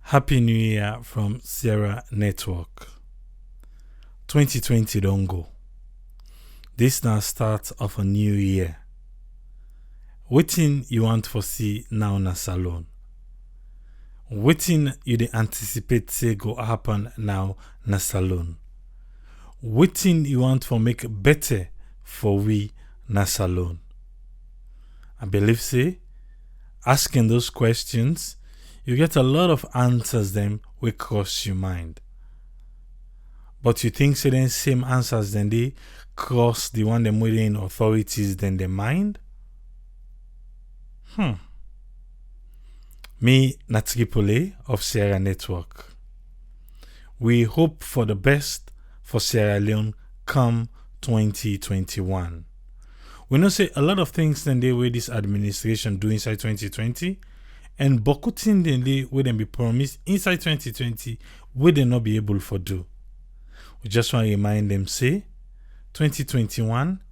Happy New Year from Sierra Network. 2020 don't go. This now start of a new year. Wetin you want for see now na salon? Wetin you dey anticipate say go happen now na salon? Wetin you want for make better for we na salon? I believe say asking those questions you get a lot of answers them will cross your mind. But you think say them same answers then they cross the one them within authorities then their mind? Me na Tripoli of Sierra Network. We hope for the best for Sierra Leone come 2021. We know say a lot of things then they way this administration do inside 2020. And bokutin den dey wey dem be promised inside 2020 wey dem not be able for do. We just want to remind them say 2021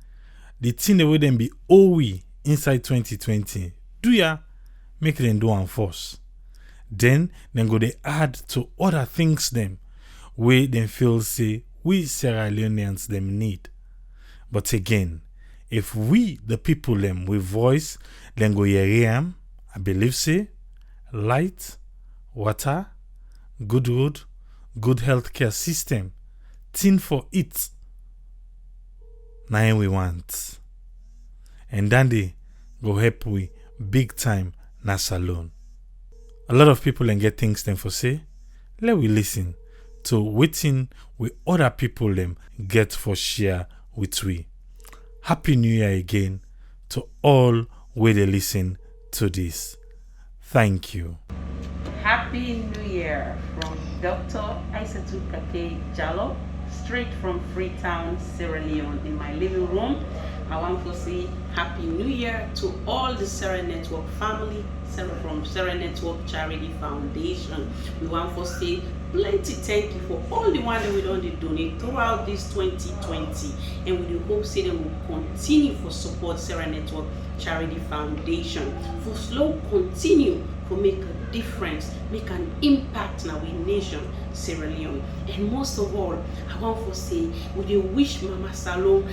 the thing the way them be owe inside 2020 do ya make them do and force. Then go they add to other things them wey them feel say we Sierra Leoneans them need. But again, if we the people them with voice then go hear am, I believe say light, water, good road, good healthcare system, thing for it. Now we want. And then they go help we big time na salon. A lot of people and get things them for say. Let we listen to waiting we other people them get for share with we. Happy New Year again to all where they listen to this. Thank you. Happy New Year from Dr. Aissatou Kake Jallo, straight from Freetown, Sierra Leone. In my living room, I want to say Happy New Year to all the Sierra Network family, from Sierra Network Charity Foundation. We want to say plenty thank you for all the one that we don't donate throughout this 2020, and we do hope say them will continue for support Sierra Network Charity Foundation for slow continue to make a difference, make an impact in our nation, Sierra Leone. And most of all, I want to say we do wish Mama Salon,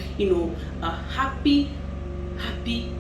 a happy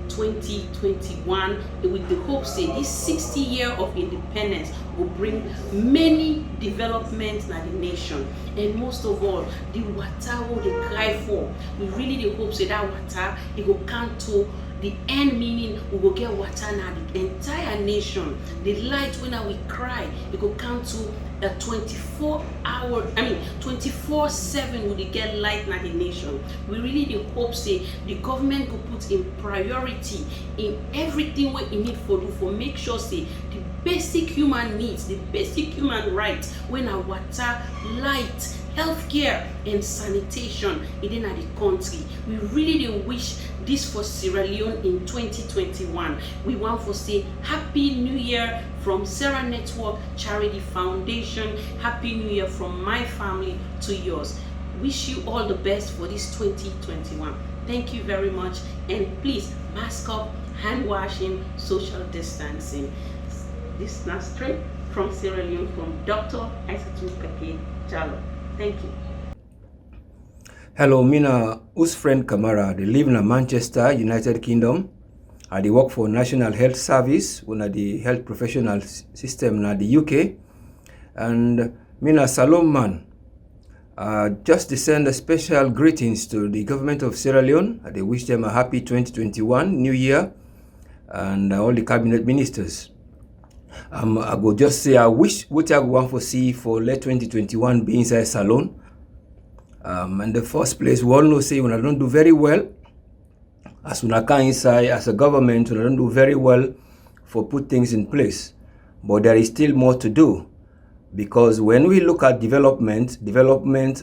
2021 with the hope say this 60 year of independence will bring many developments in the nation. And most of all, the water will they cry for. We really the hope say that water it will come to the end, meaning we will get water now the entire nation. The light when we cry, it will come to a 24/7 will they get light now the nation. We really the hope say the government will put in priority in everything what it need for do for make sure say the basic human needs, the basic human rights when our water, light, healthcare and sanitation in the country. We really wish this for Sierra Leone in 2021. We want to say Happy New Year from Sierra Network Charity Foundation. Happy New Year from my family to yours. Wish you all the best for this 2021. Thank you very much, and please mask up, hand washing, social distancing. This is not straight from Sierra Leone from Dr. Aissatou Kake Jallo. Thank you. Hello, mina Usfriend Kamara. They live in Manchester, United Kingdom. I work for National Health Service, one of the health professional system in the UK. And mina Salom man. Just to send a special greetings to the government of Sierra Leone. They wish them a happy 2021 New Year, and all the cabinet ministers. I go just say I wish what I want to see for late 2021 be inside Salon. In the first place, we all know say when I don't do very well, as we can inside as a government, we don't do very well for put things in place. But there is still more to do, because when we look at development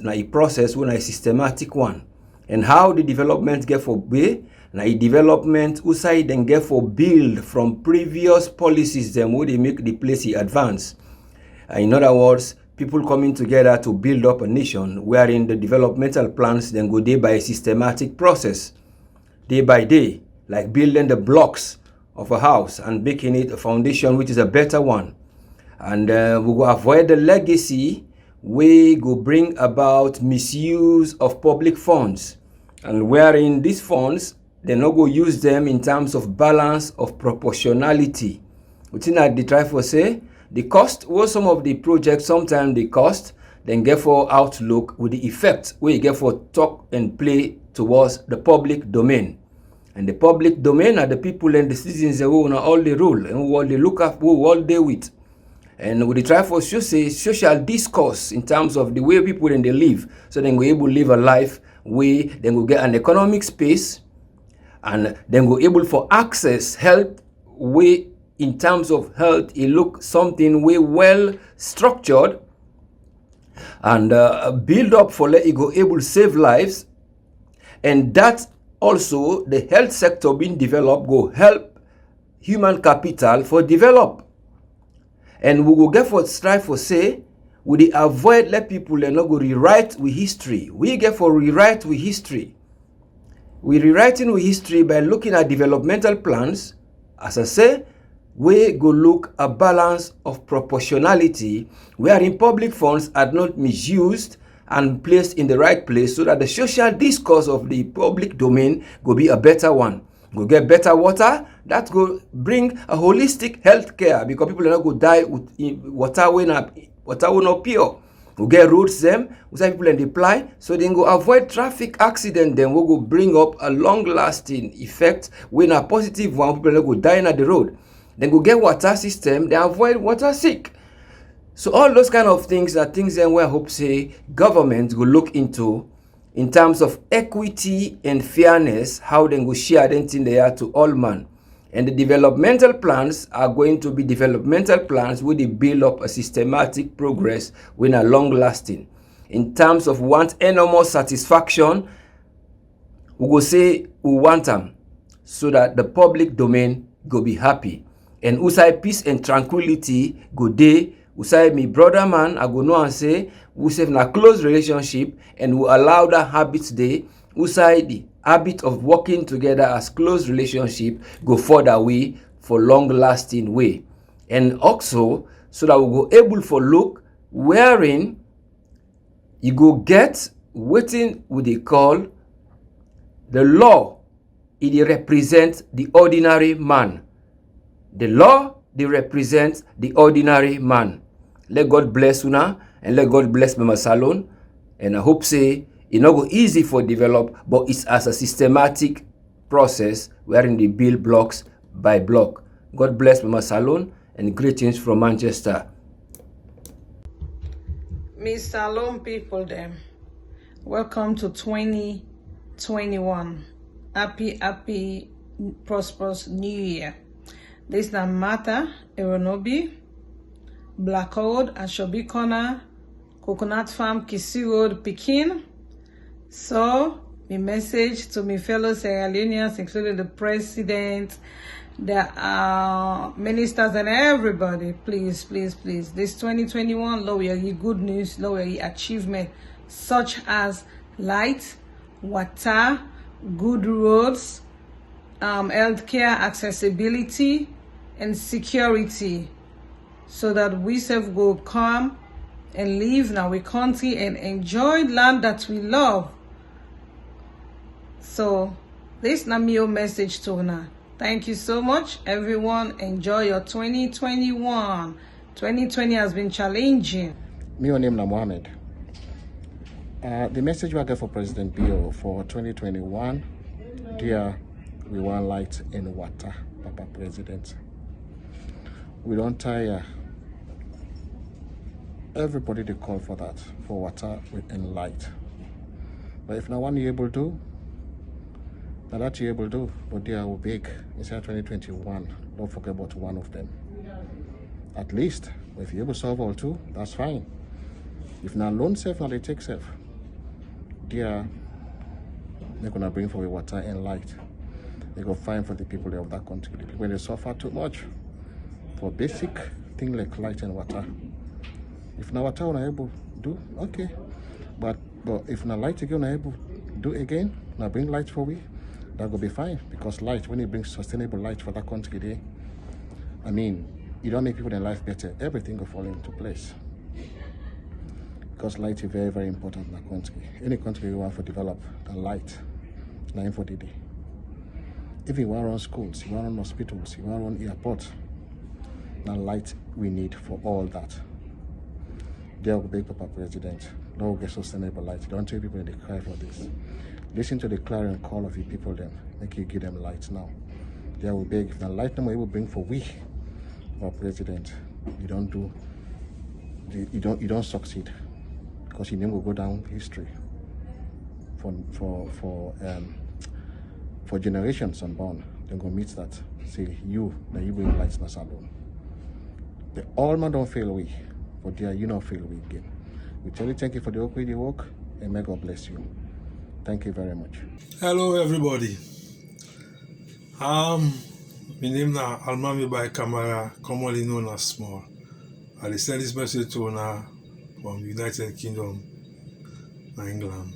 na a process when a systematic one, and how the development get for be. Now, development outside then get for build from previous policies them where they make the place advance. In other words, people coming together to build up a nation, wherein the developmental plans then go day by a systematic process, day by day, like building the blocks of a house and making it a foundation which is a better one. and we go avoid the legacy we go bring about misuse of public funds, and wherein these funds they no go use them in terms of balance of proportionality. Wetin I dey try for say, the cost wey some of the projects sometimes dey cost, then get for outlook with the effect wey you get for talk and play towards the public domain. And the public domain are the people and the citizens who una all the rule and who all they look at, who all they with. And we try for show say social discourse in terms of the way people in they live, so then we able to live a life where then we get an economic space, and then we able for access health way in terms of health. It look something way well structured and build up for let it go able to save lives, and that also the health sector being developed go help human capital for develop. And we will get for strive for say, we dey avoid let people not go rewrite with history. We get for rewrite with history. We rewriting with history by looking at developmental plans. As I say, we go look a balance of proportionality, wherein public funds are not misused and placed in the right place, so that the social discourse of the public domain go be a better one. Go get better water, that go bring a holistic health care, because people are not go die with water when not pure. We get roads them, we say people and deploy, so then go avoid traffic accident, then we go bring up a long lasting effect when a positive one, people not go die at the road. Then go get water system, they avoid water sick. So all those kind of things are things then where I hope say government will look into in terms of equity and fairness, how they go share anything they are to all man. And the developmental plans are going to be developmental plans where they build up a systematic progress when a long lasting. In terms of want enormous satisfaction, we go say we want them so that the public domain go be happy. And usai peace and tranquility go day. Usai me brother man, I go know and say, we have a close relationship and we allow that habit day. Usai the habit of working together as close relationship go further way for long lasting way. And also, so that we go able for look wherein you go get waiting what they call the law. It represents the ordinary man. The law, they represent the ordinary man. Let God bless una and let God bless Mama Salon. And I hope say it's not go easy for develop, but it's as a systematic process wherein they build blocks by block. God bless Mama Salon and greetings from Manchester. Miss Salon people them, welcome to 2021. Happy, prosperous New Year. This is Mata Eronobi, Black Road, Ashobi Corner, Coconut Farm, Kisi Road, Pekin. So, my message to my fellow Sierra Leoneans, including the president, the ministers, and everybody, please. This 2021, lower your good news, lower your achievement, such as light, water, good roads, healthcare accessibility, and security, so that we self go come and live in our country and enjoy land that we love. So this is my message to now. Thank you so much, everyone. Enjoy your 2021. 2020 has been challenging. My name is Mohammed. The message we get for President Bio for 2021, dear, we want light and water, Papa President. We don't tire. Everybody they call for that, for water and light. But if no one you able to, now that you able to, but they are big. It's 2021. Don't forget about one of them. At least, if you able to solve all two, that's fine. If not loan safe, now they take safe. They are gonna bring for water and light. They go find for the people of that country. When they suffer too much for basic thing like light and water. If now water we're able to do, okay. But if now light again we're able to do again, now bring light for we, that will be fine. Because light, when it brings sustainable light for that country, I mean, you don't make people in life better, everything will fall into place. Because light is very, very important in a country. Any country you want to develop, the light, line for the day. If you want to run schools, you want to run hospitals, you want to run airports, the light we need for all that. There will be Papa President. Don't get sustainable light. Don't tell people they cry for this. Listen to the clarion call of your people then. Make you give them light now. There will beg. If the light number you will bring for we, our president, you don't succeed. Because your name will go down history for generations unborn. They're gonna meet that. Say you bring lights in the salon. The all man don't fail we, but there you don't fail we again. We tell you thank you for the work we work, and may God bless you. Thank you very much. Hello everybody. My name is Almami by Camara, commonly known as Small. I send this message to Ona from United Kingdom, England.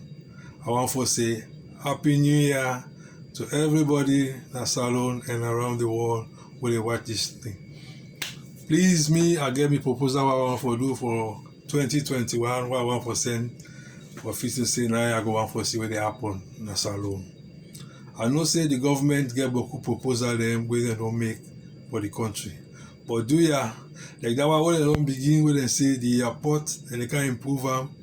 I want to say Happy New Year to everybody in the salon and around the world where they watch this thing. Please I get me proposal what I want to do for 2021, what I want to send for 15 say now I go want to see what they happen in the salon. I know say the government get beaucoup proposal them where they don't make for the country. But do ya like that one when they don't begin when they say the airport and they can improve them,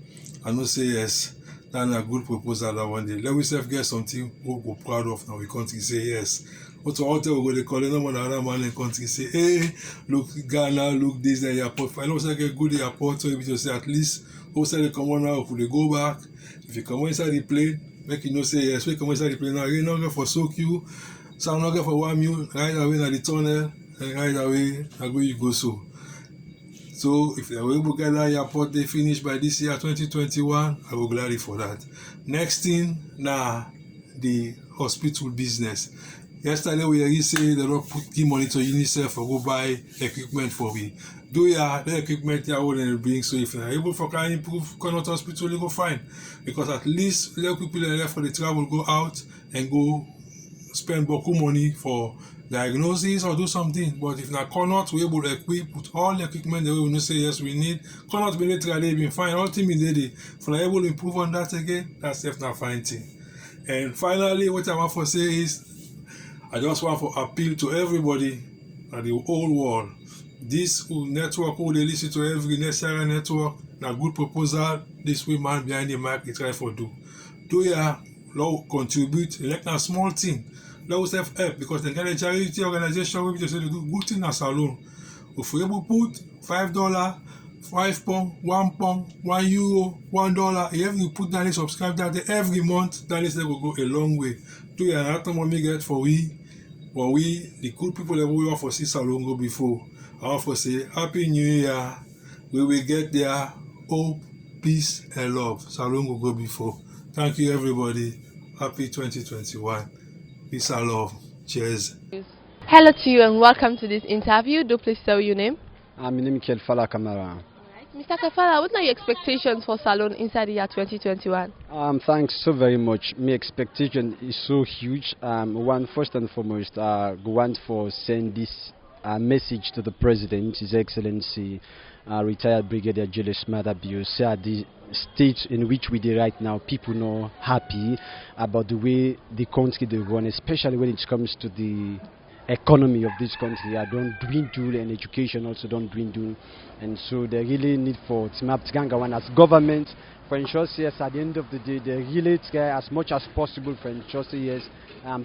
I know say yes, that's a good proposal that one day. Let we self get something we go proud of now we country say yes. But to all we go they call it no other man in country say, hey, look Ghana, look this and airport. I know say get good airport, so if you say at least who say they come on now, if they go back, if you come inside the plane, make you know say yes, we come inside the plane now, you not get for soak you, so I'm not get for warm you, right away in the tunnel, and right away I go you go so. So if they were able to get that airport they finish by this year 2021, I will gladly for that. Next thing now the hospital business. Yesterday we already say they don't give money to UNICEF or go buy equipment for we. Do ya the equipment you wouldn't bring, so if you're able for can improve Connaught Hospital, you go fine. Because at least let people left for the travel go out and go spend beaucoup money for diagnosis or do something. But if not Connaught, we able to equip with all the equipment that we will say yes we need. Connaught military been fine. All team is ready. If we're able to improve on that again, that's definitely a fine thing. And finally, what I want to say is I just want to appeal to everybody at the whole world. This network who they listen to every necessary network, a good proposal, this way man behind the mic they try for do. Do ya love contribute, like a small thing. Let us help because the kind of charity organization we just say they do good thing as alone. If we able put $5, £5, £1, €1, $1, if you put that subscribe that every month, that is will go a long way. Do ya that money get for we the good people that we want for see salon go before. I want to say Happy New Year. We will get there. Hope, peace, and love. Salon will go before. Thank you, everybody. Happy 2021. Peace and love. Cheers. Hello to you and welcome to this interview. Do please tell your name. My name is Kelfala Kamara. Mr. Kafala, what are your expectations for Salon inside the year 2021? Thanks so very much. My expectation is so huge. First and foremost, I want to send this message to the President, His Excellency, retired Brigadier Julius Maada Bio. Say at the stage in which we are right now, people not happy about the way the country they run, especially when it comes to the economy of this country. I don't dwindle, and education also don't dwindle, and so they really need for Timap Tigangawan as government for ensure yes at the end of the day they really try as much as possible for ensure yes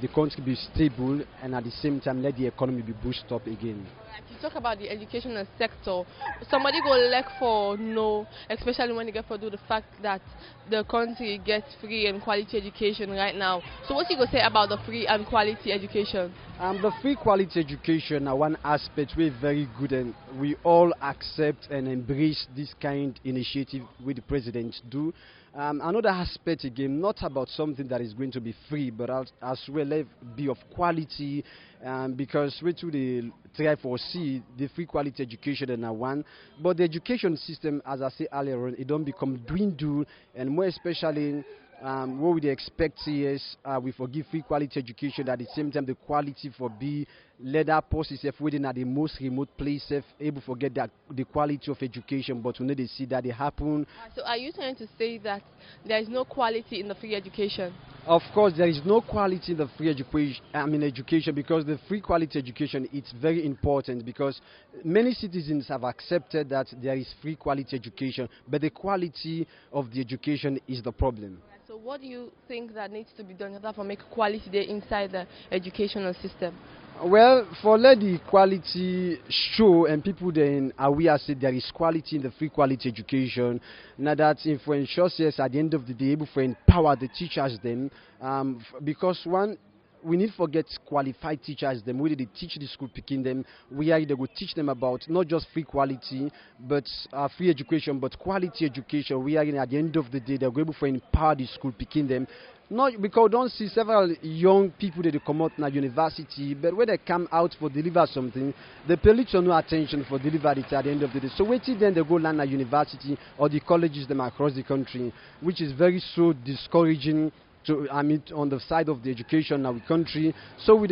the country be stable and at the same time let the economy be boosted up again. You talk about the educational sector. Somebody go look for no, especially when you get for do the fact that the country gets free and quality education right now. So what you go say about the free and quality education? The free quality education are one aspect we're very good and we all accept and embrace this kind of initiative with the president do. Another aspect again, not about something that is going to be free, but as well be of quality, because we to the try for see the free quality education in one, but the education system, as I say earlier on, it don't become dwindle, and more especially what we expect is we forgive free quality education. At the same time, the quality for be leather post is within at the most remote place, able to get that the quality of education. But we need to see that they happen. So are you trying to say that there is no quality in the free education? Of course, there is no quality in the free education. Education, because the free quality education it's very important, because many citizens have accepted that there is free quality education, but the quality of the education is the problem. So what do you think that needs to be done in order for make quality there inside the educational system? Well, for let the quality show and people then aware say there is quality in the free quality education. Now that for ensure yes, at the end of the day able to empower the teachers then, because one we need to get qualified teachers them where they teach the school picking them where they will teach them about not just free quality but free education but quality education where at the end of the day they're able to empower the school picking them. Not because don't see several young people that they come out in university, but when they come out for deliver something, they pay little no attention for deliver it at the end of the day. So waiting then they go land at university or the colleges them across the country, which is very so discouraging to on the side of the education in our country. So with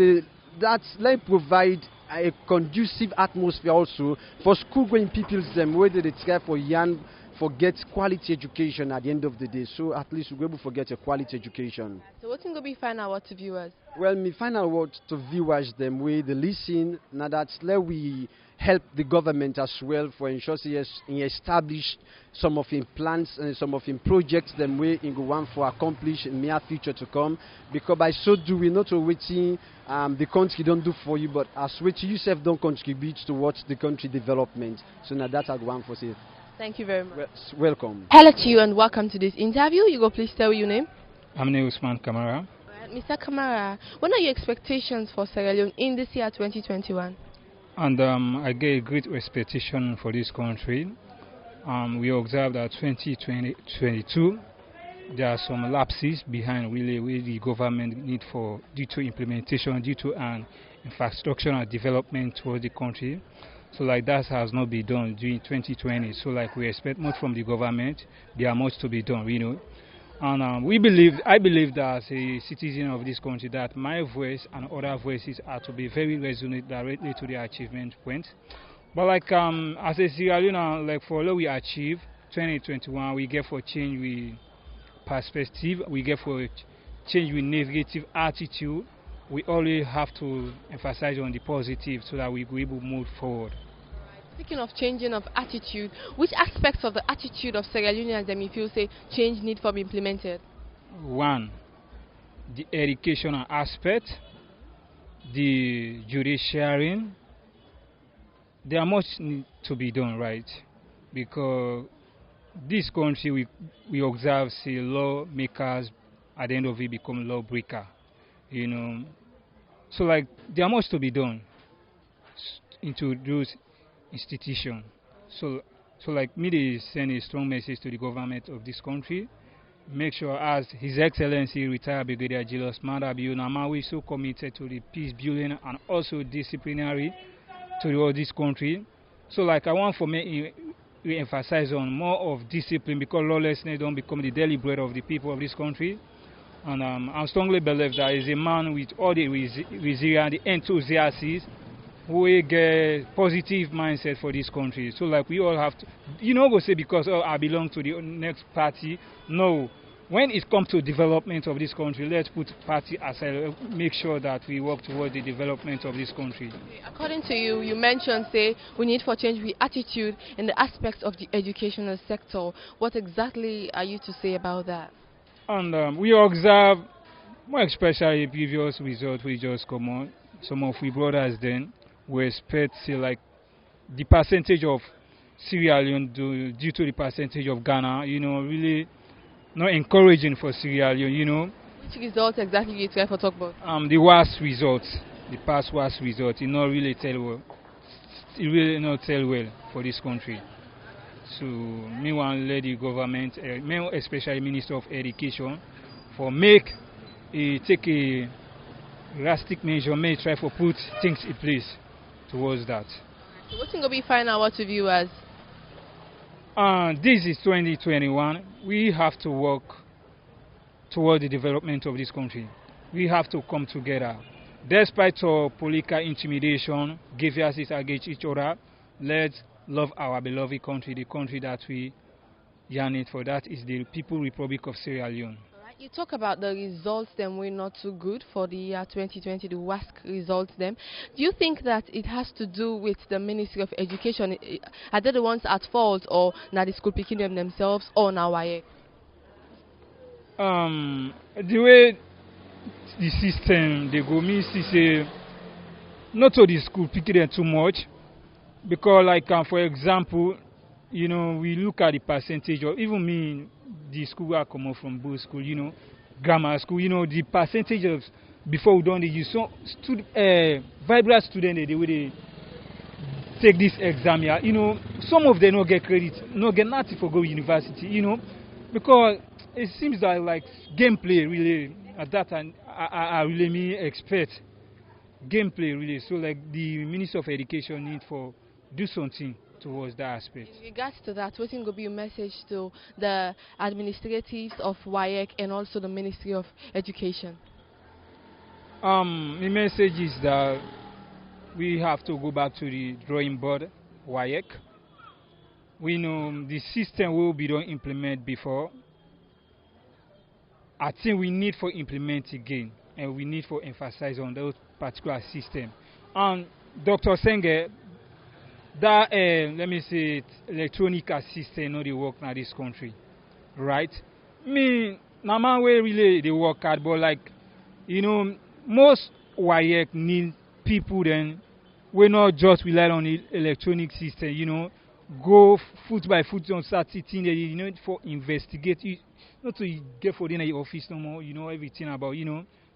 that, let provide a conducive atmosphere also for school going people them whether they try for young forget quality education at the end of the day. So at least we're able to forget a quality education. So what can be final word to viewers? Well, my final word to viewers them way they listen. Now that let we help the government as well for ensure yes in establish some of in plans and some of in projects them way in go one for accomplish in near future to come. Because by so do we not waiting the country don't do for you, but as which you yourself don't contribute towards the country development. So now that's a go one for say. Thank you very much. Welcome. Hello to you and welcome to this interview. You go please tell your name. I'm named Usman Kamara. Mr. Kamara, what are your expectations for Sierra Leone in this year 2021? And I get a great expectation for this country. We observe that 2022 there are some lapses behind really the government need for due to implementation, due to an infrastructure and development towards the country. So like that has not been done during 2020. So like we expect much from the government. There are much to be done, you know. And I believe that as a citizen of this country that my voice and other voices are to be very resonant directly to the achievement point. But like as a Sierra Leone, like for what we achieve 2021, we get for change with perspective, we get for change with negative attitude. We always have to emphasize on the positive so that we will be able to move forward. Speaking of changing of attitude, which aspects of the attitude of Sierra Leoneans you feel say change need to be implemented? One, the educational aspect, the judiciary. There much need to be done, right? Because this country we observe say lawmakers at the end of it become lawbreaker. You know, so like there much to be done into those institutions. So like me, they send a strong message to the government of this country. Make sure, as His Excellency retired Brigadier Julius Maada Bio Nama, is so committed to the peace building and also disciplinary to all this country. So like I want for me we emphasize on more of discipline because lawlessness don't become the daily bread of the people of this country. And I strongly believe that is a man with all the resilience, the enthusiasm, who will get positive mindset for this country. So like we all have to, go say because I belong to the next party. No, when it comes to development of this country, let's put party aside. Make sure that we work towards the development of this country. According to you, you mentioned say we need for change with attitude in the aspects of the educational sector. What exactly are you to say about that? And we observe, more especially previous results we just come on. Some of we brothers then we expect say like the percentage of Sierra Leone due to the percentage of Ghana, really not encouraging for Sierra Leone, Which results exactly you try to talk about? The worst results, the past worst results, it not really tell well. It really not tell well for this country. So me want to let the government, especially Minister of Education, for take a drastic measure, may try to put things in place towards that. So what's going to be final what to viewers? This is 2021. We have to work toward the development of this country. We have to come together. Despite political intimidation, grievances against each other, let's love our beloved country, the country that we yearn it for. That is the People Republic of Sierra Leone. You talk about the results, them were not too good for the year 2020, the WASC results, them. Do you think that it has to do with the Ministry of Education? Are they the ones at fault, or now the school picking them themselves, or now WAEC? The way the system they go, me see say not to the school picking them too much, because like for example, we look at the percentage of even me. The school I come from, both school, grammar school, the percentage of before we done the use so vibrant students the way they take this exam here, some of them don't get credit, not get nothing for go university, because it seems like gameplay really at that time I really me expect gameplay really. So like the Minister of Education need for do something towards that aspect. In regards to that, what will be your message to the administrators of WAEC and also the Ministry of Education? The message is that we have to go back to the drawing board, WAEC. We know the system will be done implement before. I think we need for implement again, and we need for emphasize on those particular system. And Dr. Senge, that let me say it, electronic assistant no they work in this country, right? Me, na man way really they work hard, but like most WAEC need people then we not just rely on the electronic system, go foot by foot on sitting there, for investigate, not to get for the office no more, everything about,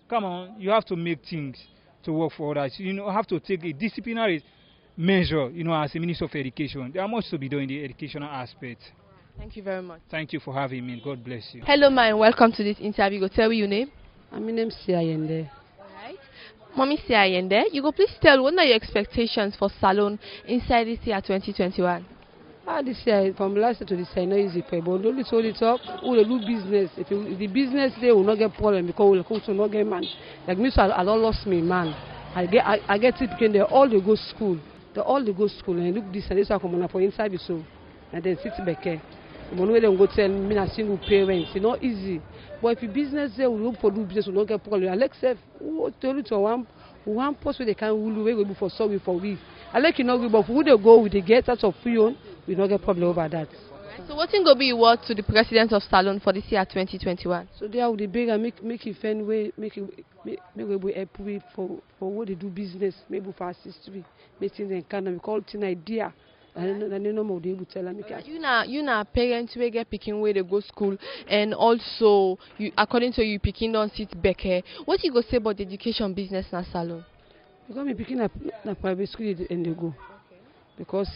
come on, you have to make things to work for others, have to take a disciplinary measure, as a Minister of Education. There are much to be done in the educational aspect. Thank you very much. Thank you for having me. God bless you. Hello, ma, and welcome to this interview. Go tell me your name. My name is Siayende. Alright. Mommy Siayende, you go please tell what are your expectations for Salone inside this year 2021? This year, from last year to this year, not easy for but only told it up, who will do business. If the business they will not get problem because we will come to not get man. Like me, so I don't lost me, man. I get it because they all they go school. They all they go school and look this and this I come on for inside the so and then sit back here. When we don't go tell me I single parents, it's not easy. But if your business there will look for do business will not get problem. Alex who tell you to one post where they can rule we go for sorry for we. I like but who they go with the get out of free own, we not get problem over that. So what thing go be what to the president of Salone for this year 2021? So they are with the big and make it find way make we help we for what they do business, maybe for assist we making them kind of call it an idea. And no more they will tell them. You na parents we get picking where they go school and also you according to you picking don't sit back here. What you go say about the education business na Salone? Because me picking up na private school and they go. Because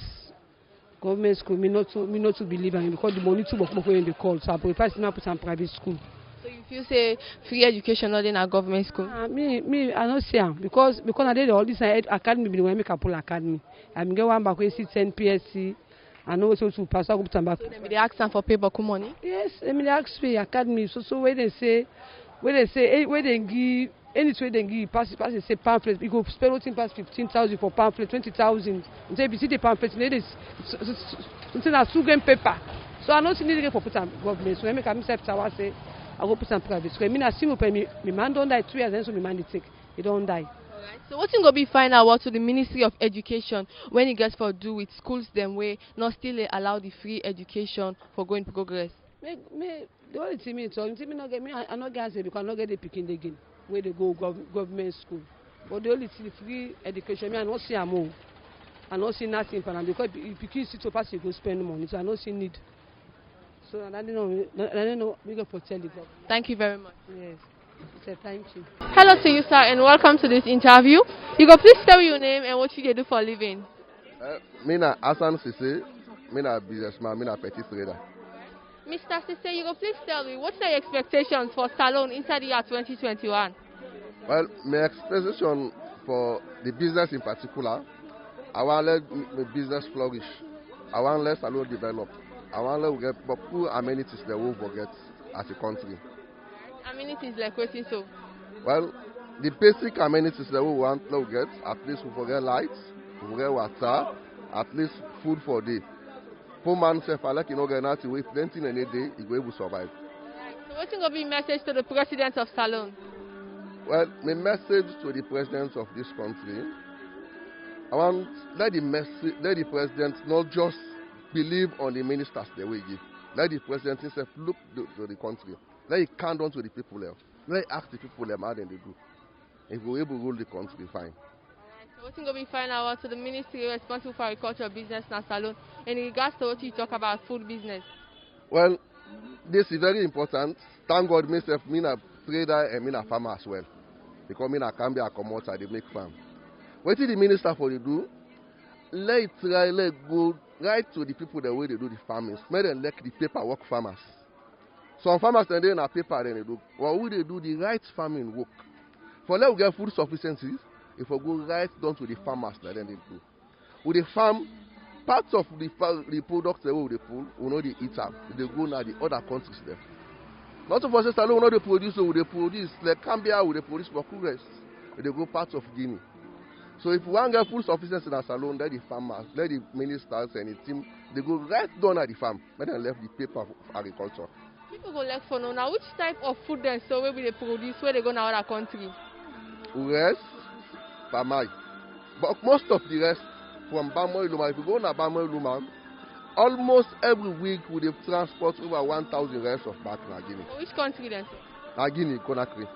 government school me not to believe in because the money too much more when they call. So I prefer to put some private school. So you feel say free education not in a government school? Me I not say because I did all this academy when I make a pull academy. I get one back when 10 PSC. I know so to pass out some back. So they ask them for paper money? Yes, I mean they ask for academy. So where they say where they give any way they give pass say pamphlet. You go spend nothing past 15,000 for pamphlet, 20,000. You say if you see the pamphlet, it's a sugar paper. So I know you need to for put some government. So I make a myself say I go put some private school. I mean I see me man don't die 2 years then so me man they take. He don't die. Alright. So what you go be find out what to the Ministry of Education when it gets for do with schools them way not still allow the free education for going progress? Me the only thing me talk, me not get me I not get say because I not get the picking again where they go government school. But the only thing free education me I not see am all. I not see nothing for them because picking sit to pass you go spend money so I not see need. So I don't know we go protect the government. Thank you very much. Yes. So thank you. Hello to you, sir, and welcome to this interview. You go please tell your name and what you do for a living. Me na Hassan Sise, me na businessman, me na petit trader. Mr. Sise, you go please tell me what are your expectations for Salone inside the year 2021? Well, my expectation for the business in particular, I want to let the business flourish. I want to let Salone develop. I want to get poor amenities that we will forget as a country. Amenities like waiting so. Well, the basic amenities that we want to get, at least we forget lights, we forget water, at least food for the poor man self, I like you know, get out to wait plenty in a day, he will able to survive. So what's going to be message to the president of Salone? Well, my message to the president of this country, I want let the president not just believe on the ministers they will give. Let the president himself look to the country. Let he count on to the people there. Let he ask the people them how they do. If we're able to rule the country, fine. So what's going to be final out to the ministry responsible for agriculture business in Salone in regards to what you talk about food business? Well, this is very important. Thank God myself, me a trader and me a farmer as well. Because me a can be a commodity, they make farm. What did the minister for you do? Let go right to the people the way they do the farming. Make them like the paperwork farmers. Some farmers then they in a paper then they do. Well, we they do the right farming work. For let we get food sufficiency, if we go right down to the farmers then they do. With the farm, parts of the products that we pull, we know they eat up. They go now the other countries there. Not of us say Salone, we know they produce, so they produce like Cambia, we they produce for Congress. They go parts of Guinea. So if we want to get food sufficiency in a Salone, let the farmers, let the ministers and the team, they go right down at the farm, let them left the paper for agriculture. People go left for now. Which type of food then so where they produce where they go now other country? Rest, Bamai. But most of the rest from Bamoy Luma, if you go to Bamoy Luma, almost every week we transport over 1,000 rest of back in Guinea. So which country then? Guinea, Conakry.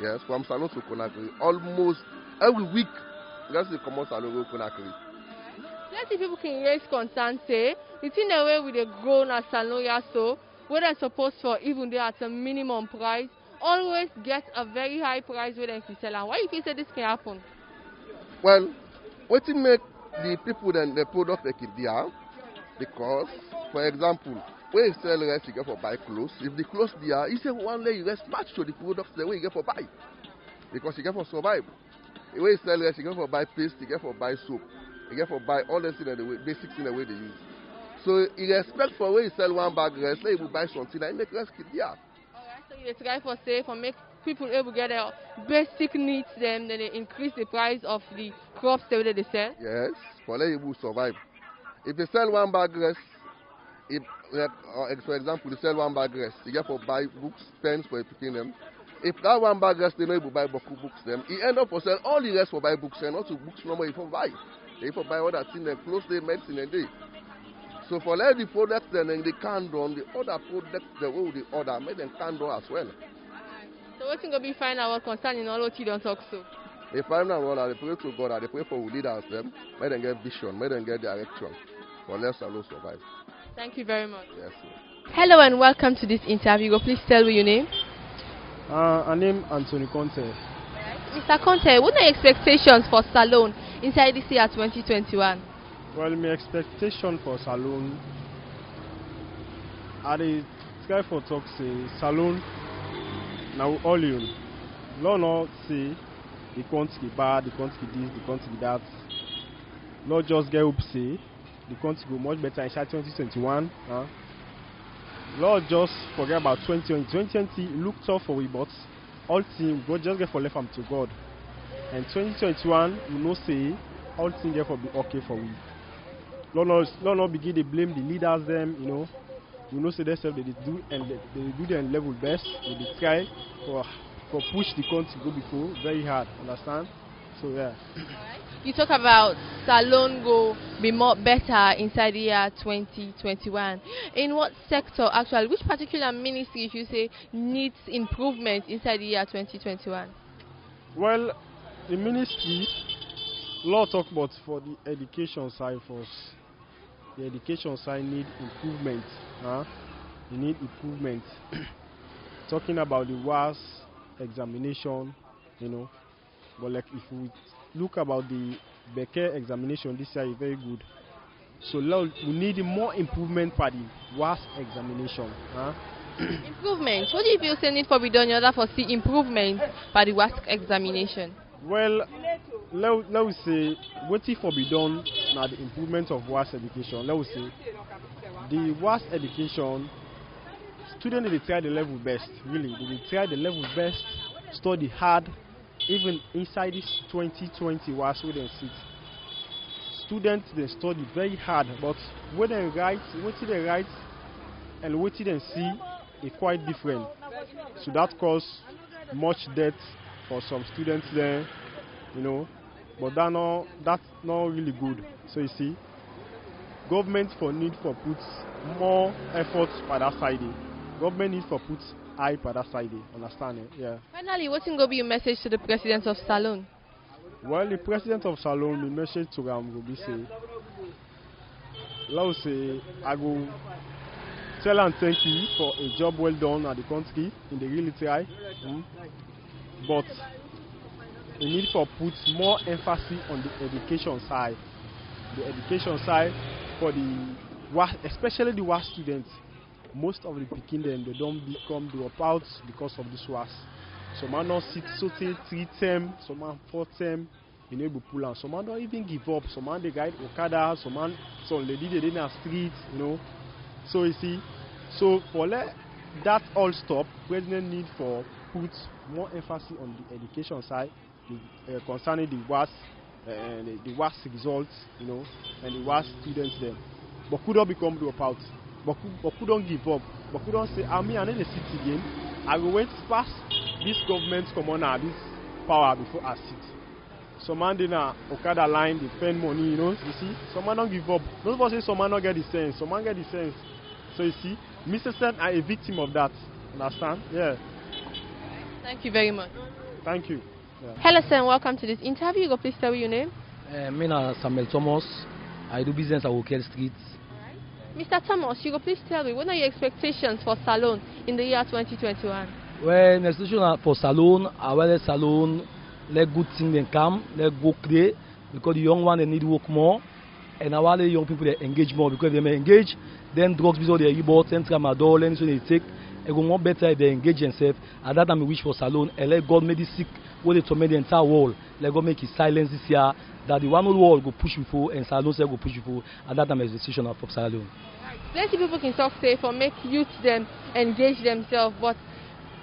Yes, from Salone to Conakry. Almost every week, that's the common Salone to Conakry. Plenty people can raise concern, say, the thing the way with the grown as Salone so, where they're supposed for even there at a minimum price, always get a very high price where they can sell. And why you feel say this can happen? Well, what it make the people then the product they keep there, because, for example, when you sell rice, you get for buy clothes. If the clothes there, you say one day you rest match to the products the way you get for buy, because you get for survive. When you sell rice, you get for buy paste, you get for buy soap, you get for buy all the things the way, basics in the way they use. So, in respect for when you sell one bag rice, let you buy something and make rice keep there. Alright, so you try for say for make people able to get their basic needs, then they increase the price of the crops that they sell. Yes, for let you survive. If you sell one bag rice, if for example you sell one bag rice, you get for buy books, pens for picking them. If that one bag rice they know you buy books them, you end up for sell all the rest for buy books and not to books no more you for buy. They for buy other things and close the medicine and day. So for let the products then they can do on the other products the way the order make them can do as well. So what's going to be final about concerning all what you don't talk so? They find out what they pray to God, they pray for leaders them, make them get vision, make them get direction. For let Salone survive. Thank you very much. Yes, sir. Hello and welcome to this interview. Go please tell me your name. I name Anthony Conte. Mr. Conte, what are your expectations for Salone inside this year 2021? Well, my expectation for Salone, I try for talk say Salone now all you not say the country bad, the country this, the country that. Not just get up say the country go much better in 2021. Lord just forget about 2020. 2020 looked tough for we, but all things go just get for left arm to God. And 2021 we know say all things get for be okay for we. Lord not begin to blame the leaders them, you know. We know say themselves they do and they do their level best. They try for push the country go before very hard, understand? So yeah. You talk about Salone go be more better inside the year 2021. In what sector actually? Which particular ministry if you say needs improvement inside the year 2021? Well, the ministry, law talk about for the education side first. The education side need improvement. You need improvement. Talking about the WAS examination, you know. But like if we look about the Becker examination this year is very good. So we need more improvement for the WAS examination. Improvement. What do you feel say need for be done in order for see improvement for the WAS examination? Well, let us say waiting for be done now the improvement of WAS education. Let us say the WAS education students they try the level best. Really, they try the level best, study hard, even inside this 2020 was where they sit. Students they study very hard, but when they write, what they write and what they see is quite different. So that causes much debt for some students there, you know. But that's not really good. So you see, government need for put more efforts by that side. Government needs for put eye by that side. Understand it? Yeah. Finally, what's going to be your message to the president of Salone? Well, the president of Salone, the message to him will be say, let's say, I go tell and thank you for a job well done at the country in the really try. But we need for put more emphasis on the education side. The education side for especially the WAS students. Most of the picking them, they don't become dropouts because of this WAS. Some man not sit 3 term, some man 4 term, you know, pull on. Some man don't even give up. Some man they guide Okada, some lady they in the street, you know. So you see, so for that all stop, president need for put more emphasis on the education side, concerning the WAS, the WAS results, you know, and the WAS students them. But could not become dropouts. But couldn't give up. But couldn't say, I need a sit again. I will wait past this government come on this power before I sit. Some man in a Okada line, they spend money, you know. You see, some man don't give up. Not for say some man don't get the sense. Some man get the sense. So you see, Mr. Sen are a victim of that. Understand? Yeah. Thank you very much. Thank you. Yeah. Hello, sir, and welcome to this interview. Go please tell me your name. My name is Samuel Thomas. I do business at Wokel Street. Mr. Thomas, you go please tell me, what are your expectations for Salone in the year 2021? Well, the expectation for Salone, our Salone, let good things then come, let go create, because the young one they need work more, and our young people they engage more, because if they may engage, then drugs because they bought, then tramadol, and so they take, it go more better if they engage themselves. At that time we wish for Salone, and let God make this sick, where they torment the entire world, let God make it silence this year, that the one whole world go push before, and Salone go push before. At that time is the decision of Salone. Plenty people can talk say for make youth them engage themselves, but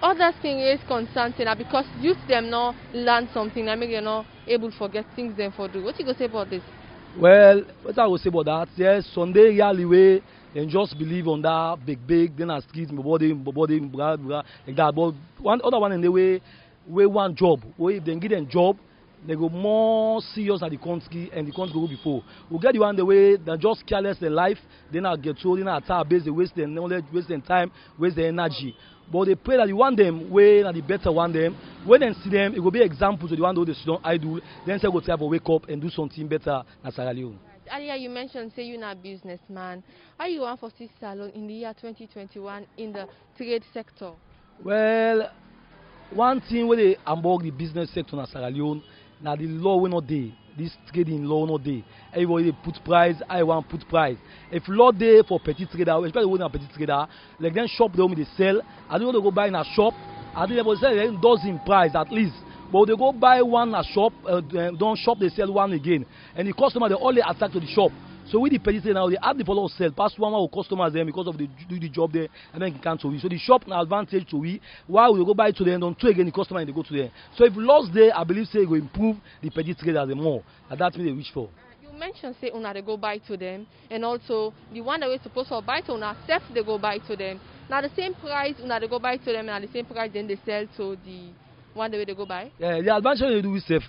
others can raise concerns now because youth them not learn something, I mean they're not able to forget things them for do. What you go say about this? Well, what I will say about that, yes, Sunday really way and just believe on that big, then a street, my body, blah, like that. But one other one in the way one job, where if they get a job, they go more serious at the country and the country go before. We get the one the way they're just careless in life, then I get told in a attack base, they waste their knowledge, waste their time, waste their energy. But they pray that you want them way and the better one them. When they see them, it will be example to the one who they don't idle, then say go try to wake up and do something better in Sierra Leone. Earlier you mentioned say you're not a businessman. How you want for this Salone in the year 2021 in the trade sector? Well, one thing where they among the business sector in Sierra Leone, now the law will not day. This trading law not day. Everybody put price, I want put price. If law day for petty trader, especially when a petty trader, like then shop they only sell. I don't want to go buy in a shop. I think they will sell dozen price at least. But they go buy one a shop, don't shop they sell one again. And the customer they only attack to the shop. So with the petty trader now they add the follow sell, pass one of customers them because of the do the job there and then can to we. So the shop an advantage to we. While we go buy to them, don't trade again the customer and they go to them. So if lost there, I believe say it will improve the petty traders more. And that's what they wish for. You mentioned say una they go buy to them, and also the one that we're supposed to buy to una self they go buy to them. Now the same price una they go buy to them, and at the same price then they sell to the one that they go buy. Yeah, the advantage they do is safe.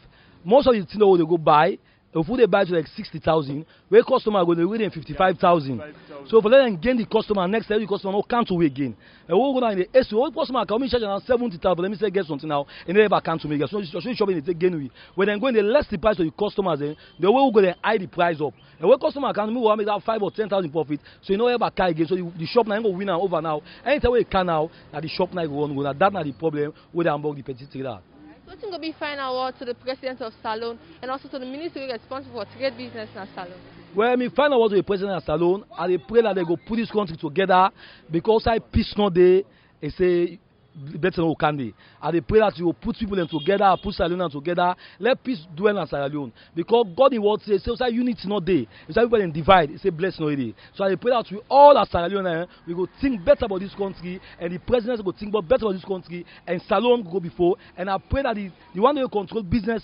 Most of the things they go buy. If they buy to like 60,000, where customer go they win 55,000. So for them gain the customer next time the customer no can't wait again. And we go down in the S. All customer come in charge around 70,000. But let me say get something now and they never can't make it. So shopping they take gain we. When they go in the less the price of the customers, then the way we go then high the price up. And when customer can move make that 5 or 10,000 profit. So you know ever carry again. So the shop now go win and over now. Anytime we can now, that the shop now go on go. Now that not the problem with the among the petty trader. What's going to be final word to the president of Salone and also to the ministry responsible for trade business in Salone? Well, me final word to the president of Salone, and they pray that they go put this country together because I peace not there. They say better than Okande. And they pray that you will put people in together, put Sierra Leone together, let peace dwell in Sierra Leone. Because God in what says, so unity not there. It's everybody in divide. It's a blessing already. So I pray that we all as Sierra Leone, we go think better about this country, and the president will think better about this country, and Salon go before. And I pray that the one that will control business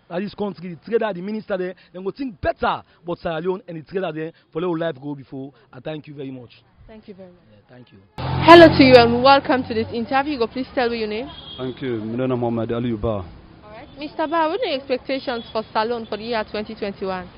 at this country, the trader, the minister there, then go think better about Sierra Leone and the trader there for let life go before. I thank you very much. Thank you very much. Yeah, thank you. Hello to you and welcome to this interview. Go please tell me your name. Thank you. My name is Mohamed Ali Uba. Alright. Mr. Ba, what are your expectations for Salon for the year 2021?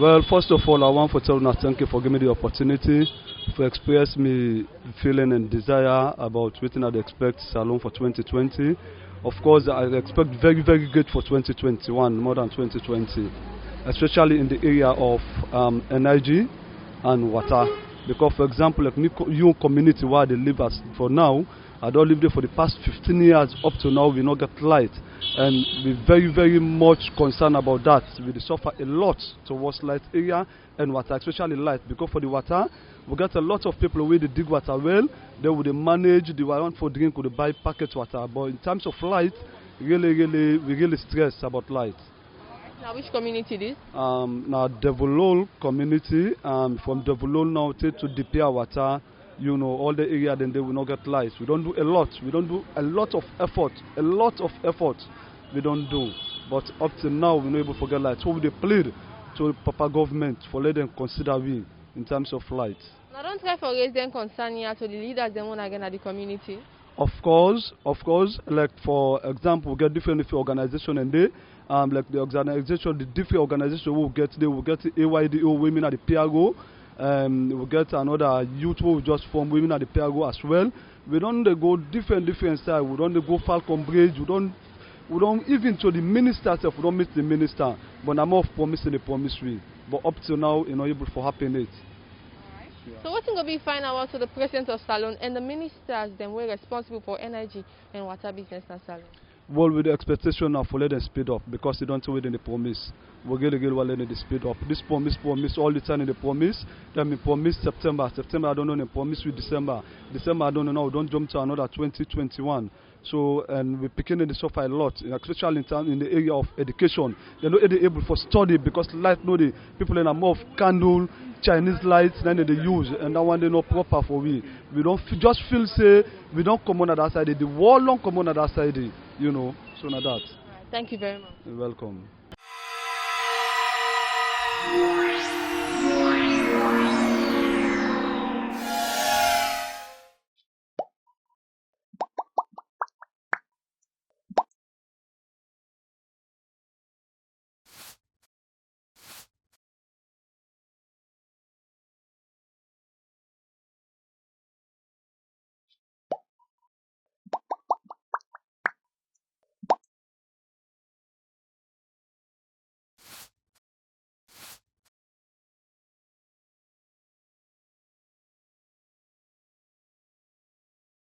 Well, first of all, I want to tell you thank you for giving me the opportunity to express me feeling and desire about what I expect Salon for 2020. Of course, I expect very, very good for 2021, more than 2020, especially in the area of energy and water. Because, for example, like new community where they live as for now, I don't live there for the past 15 years up to now, we not get light. And we're very, very much concerned about that. We suffer a lot towards light area and water, especially light. Because for the water, we got a lot of people where they dig water well, they would manage the want for drink, would buy packet water. But in terms of light, we really stress about light. Now, which community this? Now, Devolol community, from Devolol now to Dipia water, you know, all the area, then they will not get lights. We don't do a lot. We don't do a lot of effort. A lot of effort we don't do. But up to now, we're not able to get lights. So we plead to the Papa government for let them consider we in terms of lights. Now, don't try to raise them concern here to the leaders them one again at the community. Of course, like for example, we get different organizations and they, like the organization, the different organization will get the AYDO women at the PRO. We get another youth who just form women at the PRO as well. We don't go different side. We don't go Falcon Bridge. We don't even to the minister. We don't meet the minister. But I'm off promising the promissory. But up to now, you're not able to happen it. Yeah. So what's going to be final out to the president of Salon and the ministers then were responsible for energy and water business in Salon? Well, with the expectation now for let them speed up because they don't wait in the promise. We're going to get let them speed up. This promise all the time in the promise. Then we promise September. September I don't know. Then promise with December. December I don't know now. We don't jump to another 2021. So and we're picking in the suffer a lot, especially in the area of education. They're not able for study because light no the people in a more of candle, Chinese lights, then they use and that one they not proper for we. We don't just feel say we don't come on that side. The wall don't come on that side, you know. So now that. Right, thank you very much. You're welcome.